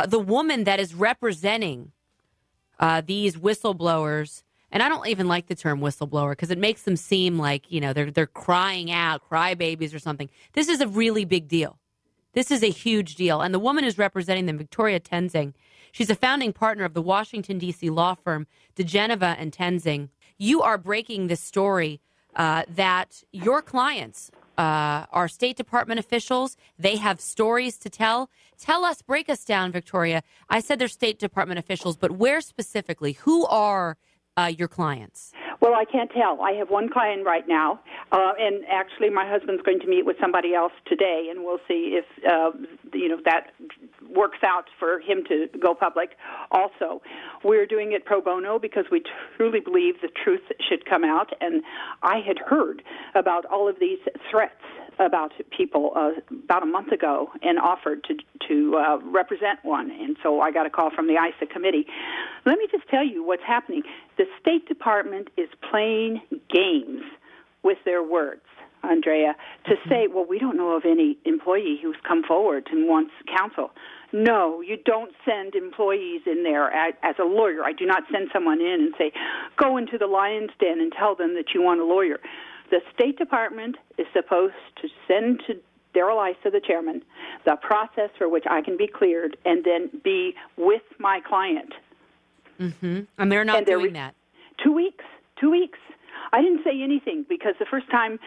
the woman that is representing these whistleblowers, and I don't even like the term whistleblower because it makes them seem like, they're crying out, crybabies or something. This is a really big deal. This is a huge deal. And the woman who's representing them, Victoria Toensin, she's a founding partner of the Washington, D.C. law firm DeGeneva and Toensin. You are breaking this story that your clients are State Department officials. They have stories to tell. Tell us, break us down, Victoria. I said they're State Department officials, but where specifically? Who are your clients? Well, I can't tell. I have one client right now, and actually my husband's going to meet with somebody else today, and we'll see if that works out for him to go public. Also, we're doing it pro bono because we truly believe the truth should come out, and I had heard about all of these threats about people about a month ago and offered to represent one, and so I got a call from the ISA committee. Let me just tell you what's happening. The State Department is playing games with their words, Andrea, to say, well, we don't know of any employee who's come forward and wants counsel. No, you don't send employees in there as a lawyer. I do not send someone in and say, go into the lion's den and tell them that you want a lawyer. The State Department is supposed to send to Darrell Issa, the chairman, the process for which I can be cleared and then be with my client. Mm-hmm. And they're not doing that. 2 weeks. 2 weeks. I didn't say anything because the first time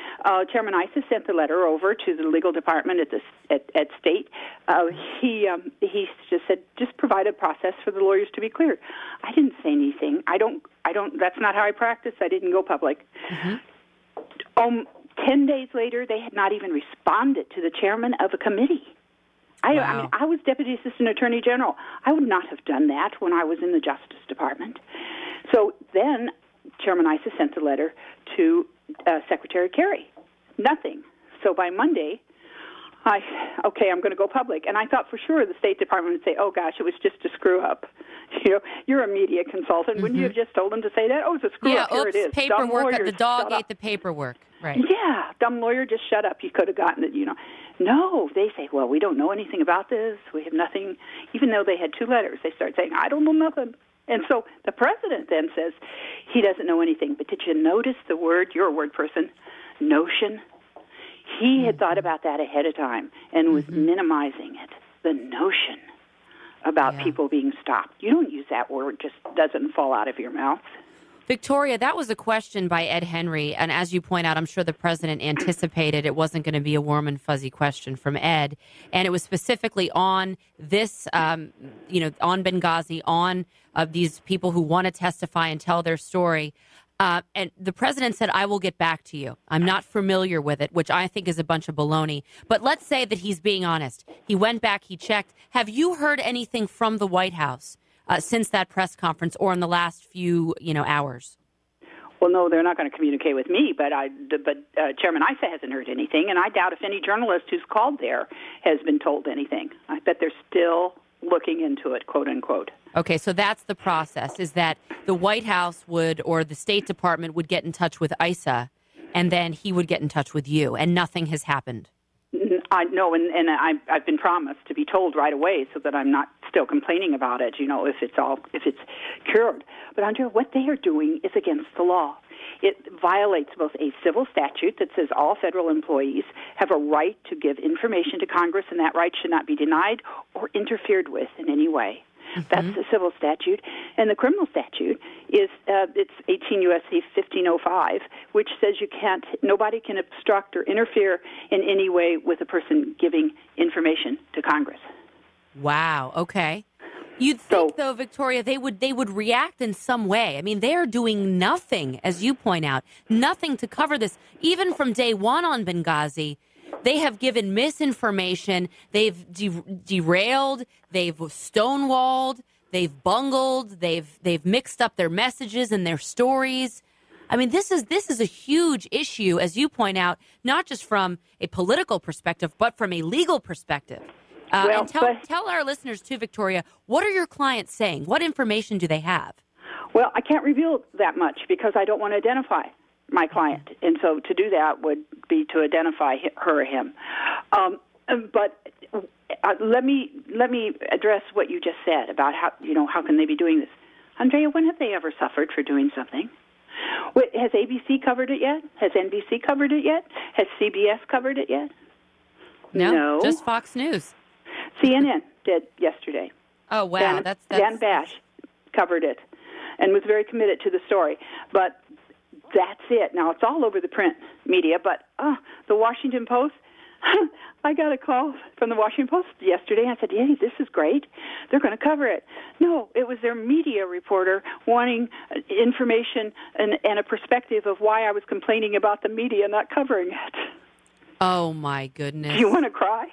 Chairman Issa sent the letter over to the legal department at State, he just said, just provide a process for the lawyers to be cleared. I didn't say anything. I don't. That's not how I practice. I didn't go public. Mm-hmm. 10 days later, they had not even responded to the chairman of a committee. I mean, I was Deputy Assistant Attorney General. I would not have done that when I was in the Justice Department. So then Chairman Issa sent a letter to Secretary Kerry. Nothing. So by Monday, I'm going to go public. And I thought for sure the State Department would say, oh, gosh, it was just a screw-up. You're a media consultant. Mm-hmm. Wouldn't you have just told them to say that? Oh, it's a screw-up. Here it is. Paperwork. The dog ate the paperwork. Right. Yeah, dumb lawyer, just shut up. You could have gotten it, No, they say, well, we don't know anything about this. We have nothing. Even though they had 2 letters, they start saying, I don't know nothing. And so the president then says he doesn't know anything. But did you notice the word, you're a word person, notion? He had thought about that ahead of time and was minimizing it, the notion about people being stopped. You don't use that word, just doesn't fall out of your mouth. Victoria, that was a question by Ed Henry, and as you point out, I'm sure the president anticipated it wasn't going to be a warm and fuzzy question from Ed, and it was specifically on this, on Benghazi, on these people who want to testify and tell their story. And the president said, I will get back to you. I'm not familiar with it, which I think is a bunch of baloney. But let's say that he's being honest. He went back, he checked. Have you heard anything from the White House since that press conference or in the last few, hours? Well, no, they're not going to communicate with me, but Chairman Issa hasn't heard anything, and I doubt if any journalist who's called there has been told anything. I bet they're still looking into it, quote unquote. Okay, so that's the process, is that the White House would, or the State Department would get in touch with Issa, and then he would get in touch with you, and nothing has happened. I know, and I've been promised to be told right away so that I'm not still complaining about it, if it's cured. But Andrea, what they are doing is against the law. It violates both a civil statute that says all federal employees have a right to give information to Congress, and that right should not be denied or interfered with in any way. Mm-hmm. That's the civil statute. And the criminal statute is it's 18 U.S.C. 1505, which says nobody can obstruct or interfere in any way with a person giving information to Congress. Wow. Okay. You'd think, though, Victoria, they would react in some way. I mean, they are doing nothing, as you point out, nothing to cover this. Even from day one on Benghazi, they have given misinformation. They've derailed. They've stonewalled. They've bungled. They've mixed up their messages and their stories. I mean, this is a huge issue, as you point out, not just from a political perspective, but from a legal perspective. And tell our listeners, too, Victoria, what are your clients saying? What information do they have? Well, I can't reveal that much because I don't want to identify my client. And so to do that would be to identify her or him. But let me address what you just said about how can they be doing this. Andrea, when have they ever suffered for doing something? Has ABC covered it yet? Has NBC covered it yet? Has CBS covered it yet? No, just Fox News. CNN did yesterday. Oh, wow. Dan Bash covered it and was very committed to the story. But that's it. Now, it's all over the print media, but the Washington Post, I got a call from the Washington Post yesterday. I said, hey, this is great. They're going to cover it. No, it was their media reporter wanting information and a perspective of why I was complaining about the media not covering it. Oh, my goodness. Do you want to cry?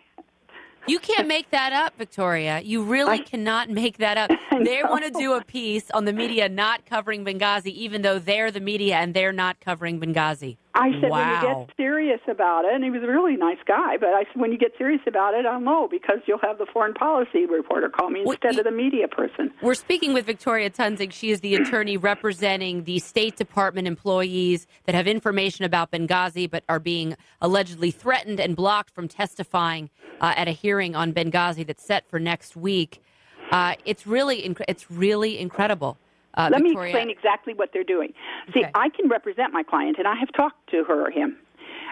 You can't make that up, Victoria. You really cannot make that up. They want to do a piece on the media not covering Benghazi, even though they're the media and they're not covering Benghazi. I said, when you get serious about it, and he was a really nice guy, but I said, when you get serious about it, I'll know, because you'll have the foreign policy reporter call me instead of the media person. We're speaking with Victoria Toensin. She is the attorney representing the State Department employees that have information about Benghazi but are being allegedly threatened and blocked from testifying at a hearing on Benghazi that's set for next week. It's really incredible. Let me Victoria. explain exactly what they're doing. See, Okay. I can represent my client, and I have talked to her or him,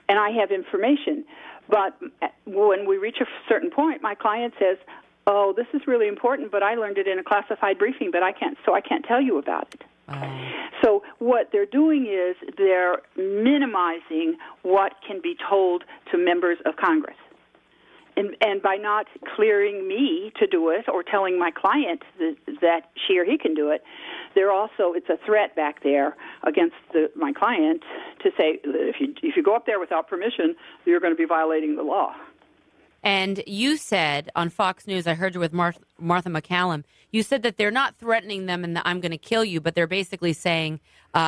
and I have information. But when we reach a certain point, my client says, oh, this is really important, but I learned it in a classified briefing, but I can't tell you about it. So what they're doing is they're minimizing what can be told to members of Congress. And by not clearing me to do it or telling my client that she or he can do it, it's a threat back there against my client to say, if you go up there without permission, you're going to be violating the law. And you said on Fox News, I heard you with Martha McCallum, you said that they're not threatening them and that I'm going to kill you, but they're basically saying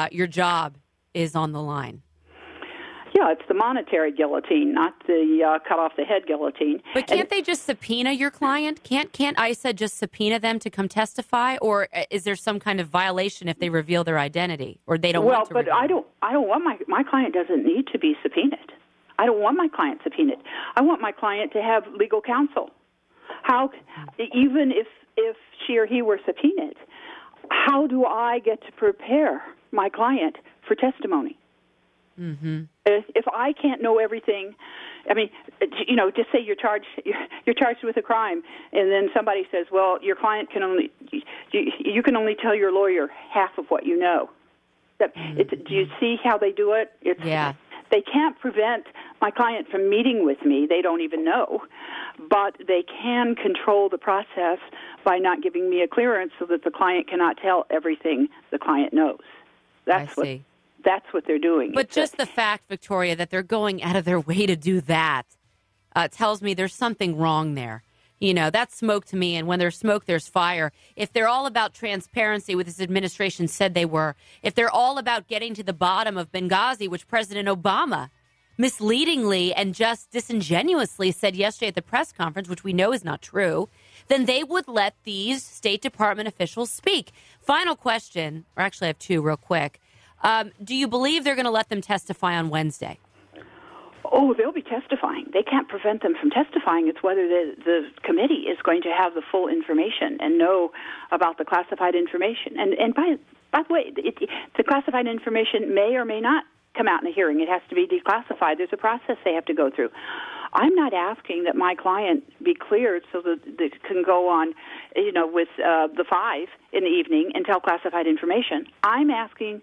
your job is on the line. Yeah, it's the monetary guillotine, not the cut-off-the-head guillotine. But can't they just subpoena your client? Can't ISA just subpoena them to come testify? Or is there some kind of violation if they reveal their identity? Or they don't want to reveal? Well, but I don't want my client doesn't need to be subpoenaed. I don't want my client subpoenaed. I want my client to have legal counsel. Even if she or he were subpoenaed, how do I get to prepare my client for testimony? Mm-hmm. If I can't know everything, I mean, just say you're charged with a crime, and then somebody says, "Well, your client you can only tell your lawyer half of what you know." Do you see how they do it? They can't prevent my client from meeting with me. They don't even know, but they can control the process by not giving me a clearance so that the client cannot tell everything the client knows. That's what they're doing. But just the fact, Victoria, that they're going out of their way to do that tells me there's something wrong there. That's smoke to me, and when there's smoke, there's fire. If they're all about transparency, which this administration said they were, if they're all about getting to the bottom of Benghazi, which President Obama misleadingly and just disingenuously said yesterday at the press conference, which we know is not true, then they would let these State Department officials speak. Final question, or actually I have two real quick. Do you believe they're going to let them testify on Wednesday? Oh, they'll be testifying. They can't prevent them from testifying. It's whether the committee is going to have the full information and know about the classified information. And by the way, the classified information may or may not come out in a hearing. It has to be declassified. There's a process they have to go through. I'm not asking that my client be cleared so that they can go on, with the 5 in the evening and tell classified information. I'm asking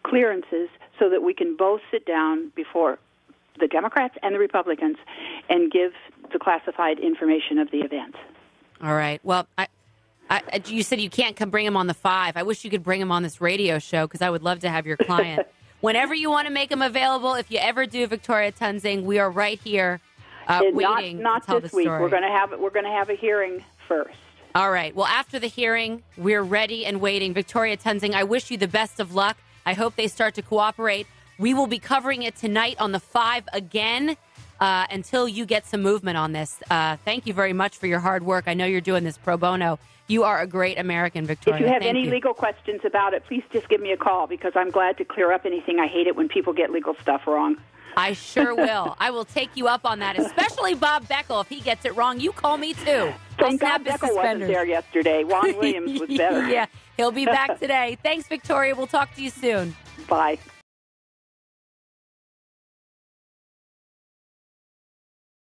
clearances so that we can both sit down before the Democrats and the Republicans and give the classified information of the event. All right. Well, you said you can't bring him on the 5. I wish you could bring him on this radio show because I would love to have your client. Whenever you want to make him available, if you ever do, Victoria Toensin, we are right here waiting not to tell this the week. story. We're going to have a hearing first. All right. Well, after the hearing, we're ready and waiting. Victoria Toensin, I wish you the best of luck. I hope they start to cooperate. We will be covering it tonight on the 5 again until you get some movement on this. Thank you very much for your hard work. I know you're doing this pro bono. You are a great American, Victoria. If you have any legal questions about it, please just give me a call because I'm glad to clear up anything. I hate it when people get legal stuff wrong. I sure will. I will take you up on that, especially Bob Beckel. If he gets it wrong, you call me too. Thank God Beckel wasn't there yesterday. Ron Williams was better. Yeah, he'll be back today. Thanks, Victoria. We'll talk to you soon. Bye.